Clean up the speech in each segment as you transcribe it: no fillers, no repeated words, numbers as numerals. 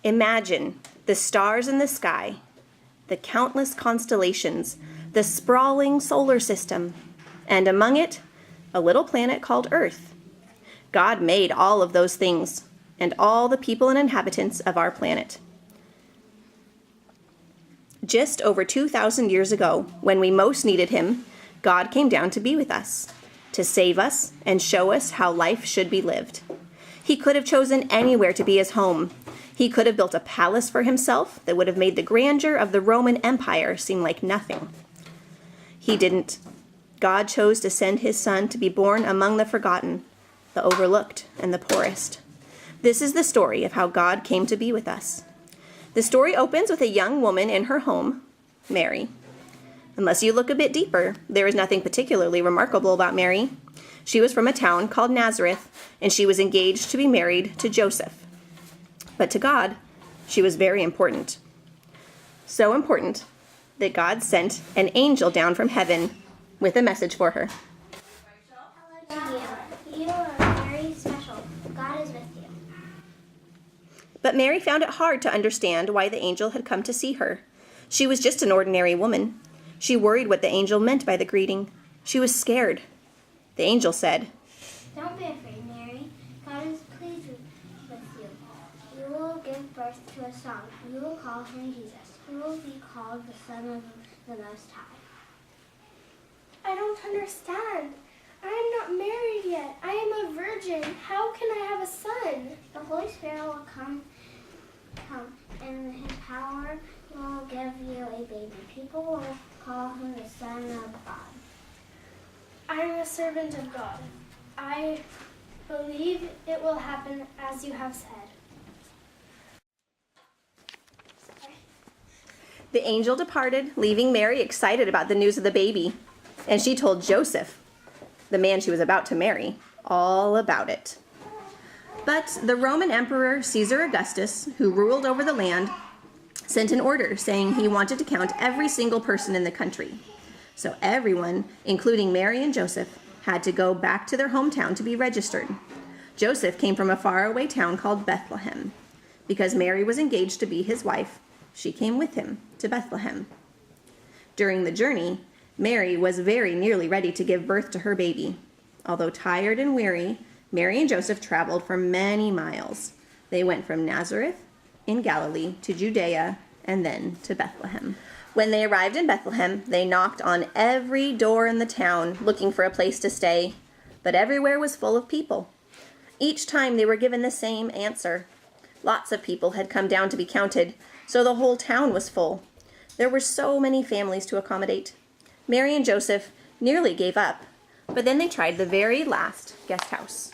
Imagine the stars in the sky, the countless constellations, the sprawling solar system, and among it, a little planet called Earth. God made all of those things and all the people and inhabitants of our planet. Just over 2,000 years ago, when we most needed him, God came down to be with us, to save us and show us how life should be lived. He could have chosen anywhere to be his home. He could have built a palace for himself that would have made the grandeur of the Roman Empire seem like nothing. He didn't. God chose to send his son to be born among the forgotten, the overlooked, and the poorest. This is the story of how God came to be with us. The story opens with a young woman in her home, Mary. Unless you look a bit deeper, there is nothing particularly remarkable about Mary. She was from a town called Nazareth, and she was engaged to be married to Joseph. But to God, she was very important. So important that God sent an angel down from heaven with a message for her. You are very special. God is with you. But Mary found it hard to understand why the angel had come to see her. She was just an ordinary woman. She worried what the angel meant by the greeting. She was scared. The angel said, "Don't be afraid, Mary. God is pleased with you. You will give birth to a son. You will call him Jesus. He will be called the Son of the Most High." I don't understand. I am not married yet. I am a virgin. How can I have a son? The Holy Spirit will come, and his power will give you a baby. People will call him the Son of God. I am a servant of God. I believe it will happen as you have said. The angel departed, leaving Mary excited about the news of the baby. And she told Joseph, the man she was about to marry, all about it. But the Roman Emperor Caesar Augustus, who ruled over the land, sent an order saying he wanted to count every single person in the country. So everyone, including Mary and Joseph, had to go back to their hometown to be registered. Joseph came from a faraway town called Bethlehem. Because Mary was engaged to be his wife, she came with him to Bethlehem. During the journey, Mary was very nearly ready to give birth to her baby. Although tired and weary, Mary and Joseph traveled for many miles. They went from Nazareth in Galilee to Judea and then to Bethlehem. When they arrived in Bethlehem, they knocked on every door in the town looking for a place to stay, but everywhere was full of people. Each time they were given the same answer. Lots of people had come down to be counted, so the whole town was full. There were so many families to accommodate. Mary and Joseph nearly gave up, but then they tried the very last guest house.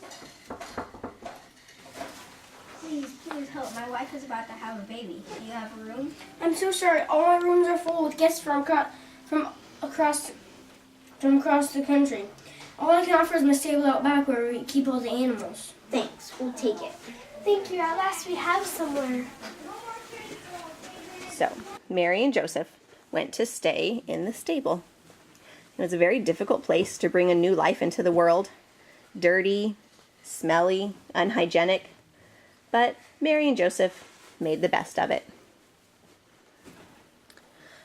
Please help. My wife is about to have a baby. Do you have a room? I'm so sorry. All my rooms are full with guests from across the country. All I can offer is my stable out back where we keep all the animals. Thanks. We'll take it. Thank you. At last we have somewhere. So, Mary and Joseph went to stay in the stable. It was a very difficult place to bring a new life into the world. Dirty, smelly, unhygienic. But Mary and Joseph made the best of it.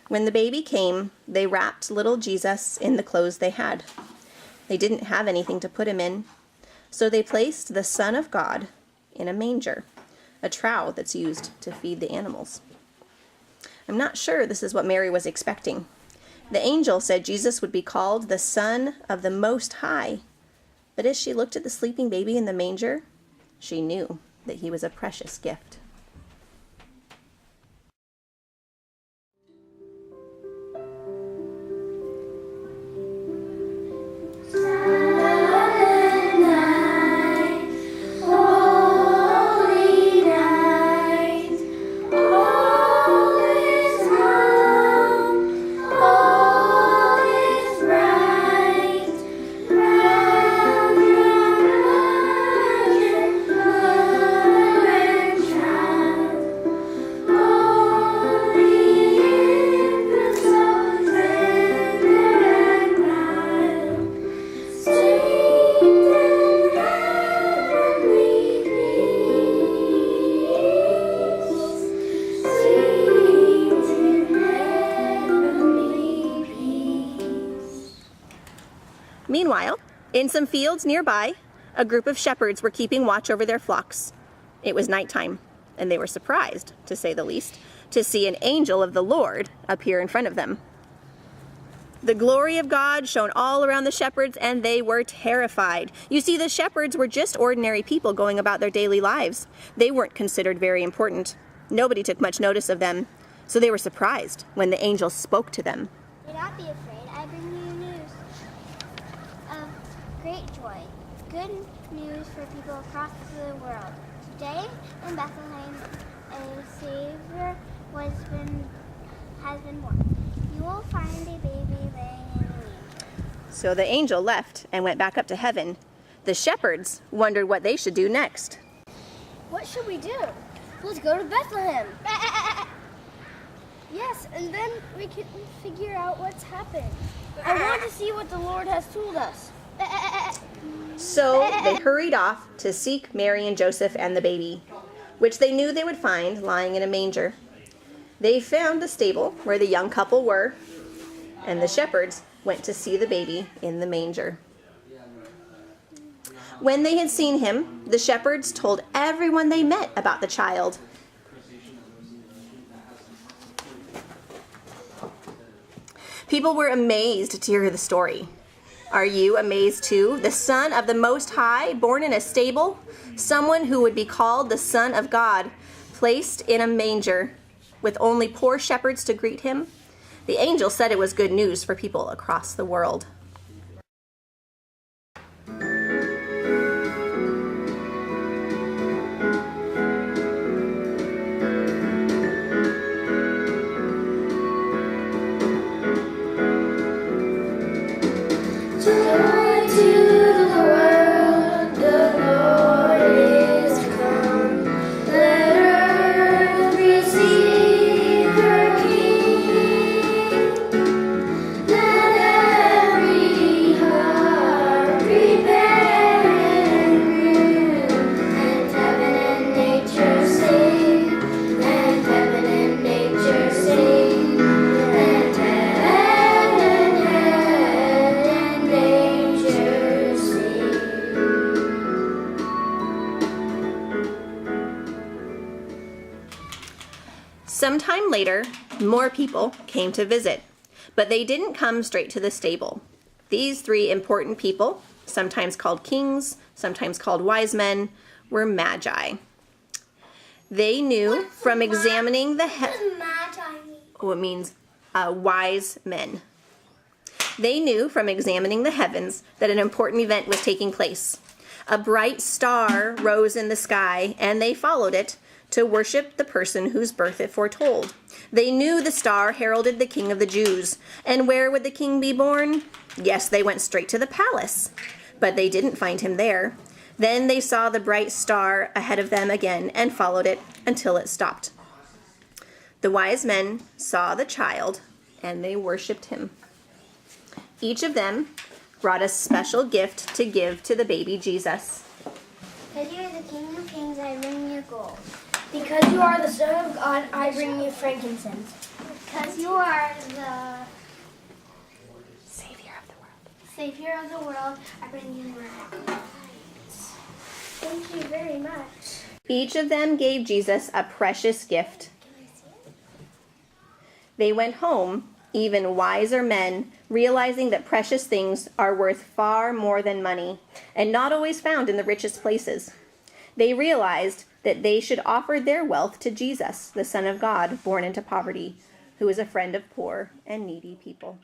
When the baby came, they wrapped little Jesus in the clothes they had. They didn't have anything to put him in, so they placed the Son of God in a manger, a trough that's used to feed the animals. I'm not sure this is what Mary was expecting. The angel said Jesus would be called the Son of the Most High. But as she looked at the sleeping baby in the manger, she knew that he was a precious gift. Try Meanwhile, in some fields nearby, a group of shepherds were keeping watch over their flocks. It was nighttime, and they were surprised, to say the least, to see an angel of the Lord appear in front of them. The glory of God shone all around the shepherds, and they were terrified. You see, the shepherds were just ordinary people going about their daily lives. They weren't considered very important. Nobody took much notice of them, so they were surprised when the angel spoke to them. Do not be afraid. I bring you news of great joy. Good news for people across the world. Today in Bethlehem, a Savior has been born. You will find a baby laying in a manger. So the angel left and went back up to heaven. The shepherds wondered what they should do next. What should we do? Let's go to Bethlehem. Yes, and then we can figure out what's happened. I want to see what the Lord has told us. So they hurried off to seek Mary and Joseph and the baby, which they knew they would find lying in a manger. They found the stable where the young couple were, and the shepherds went to see the baby in the manger. When they had seen him, the shepherds told everyone they met about the child. People were amazed to hear the story. Are you amazed too? The Son of the Most High, born in a stable, someone who would be called the Son of God, placed in a manger, with only poor shepherds to greet him? The angel said it was good news for people across the world. Sometime later, more people came to visit, but they didn't come straight to the stable. These three important people, sometimes called kings, sometimes called wise men, were magi. They knew from examining the it means wise men. They knew from examining the heavens that an important event was taking place. A bright star rose in the sky, and they followed it to worship the person whose birth it foretold. They knew the star heralded the King of the Jews. And where would the king be born? Yes, they went straight to the palace, but they didn't find him there. Then they saw the bright star ahead of them again and followed it until it stopped. The wise men saw the child and they worshiped him. Each of them brought a special gift to give to the baby Jesus. Because you are the King of Kings, I bring you gold. Because you are the Son of God, I bring you frankincense. Because you are the Savior of the world. Savior of the world, I bring you myrrh. Thank you very much. Each of them gave Jesus a precious gift. They went home, even wiser men, realizing that precious things are worth far more than money and not always found in the richest places. They realized that they should offer their wealth to Jesus, the Son of God, born into poverty, who is a friend of poor and needy people.